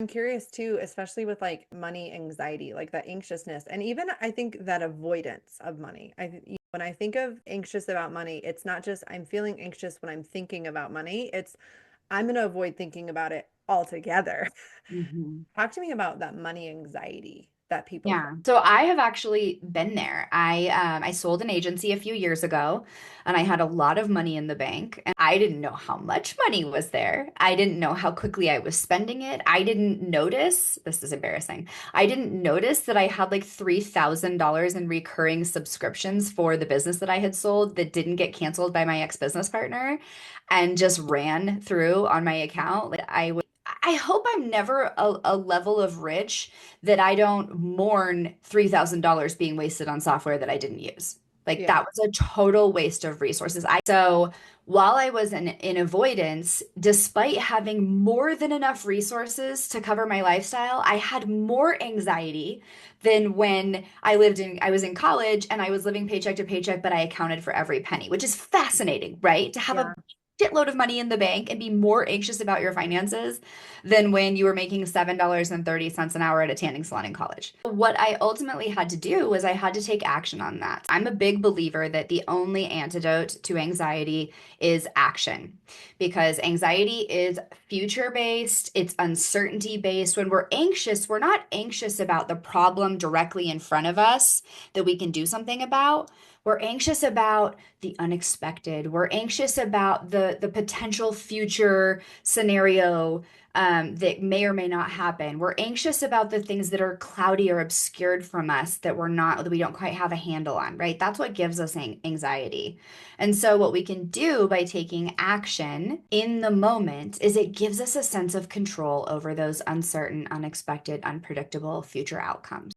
I'm curious too, especially with like money anxiety, like that anxiousness, and even I think that avoidance of money. When I think of anxious about money, it's not just I'm feeling anxious when I'm thinking about money. It's I'm going to avoid thinking about it altogether. Mhm. Talk to me about that money anxiety that people feel. Yeah. So I have actually been there. I sold an agency a few years ago and I had a lot of money in the bank and I didn't know how much money was there. I didn't know how quickly I was spending it. I didn't notice, this is embarrassing. I didn't notice that I had like $3,000 in recurring subscriptions for the business that I had sold that didn't get canceled by my ex-business partner and just ran through on my account. I hope I'm never a level of rich that I don't mourn $3,000 being wasted on software that I didn't use. Like Yeah. that was a total waste of resources. So while I was in avoidance, despite having more than enough resources to cover my lifestyle, I had more anxiety than when I was in college and I was living paycheck to paycheck, but I accounted for every penny, which is fascinating, right? To have a Yeah. shitload of money in the bank and be more anxious about your finances than when you were making $7.30 an hour at a tanning salon in college. What I ultimately had to do was I had to take action on that. I'm a big believer that the only antidote to anxiety is action because anxiety is future based, it's uncertainty based. When we're anxious, we're not anxious about the problem directly in front of us that we can do something about. We're anxious about the unexpected. We're anxious about the potential future scenario that may or may not happen. We're anxious about the things that are cloudy or obscured from us that we don't quite have a handle on, right? That's what gives us anxiety. And so what we can do by taking action in the moment is it gives us a sense of control over those uncertain, unexpected, unpredictable future outcomes.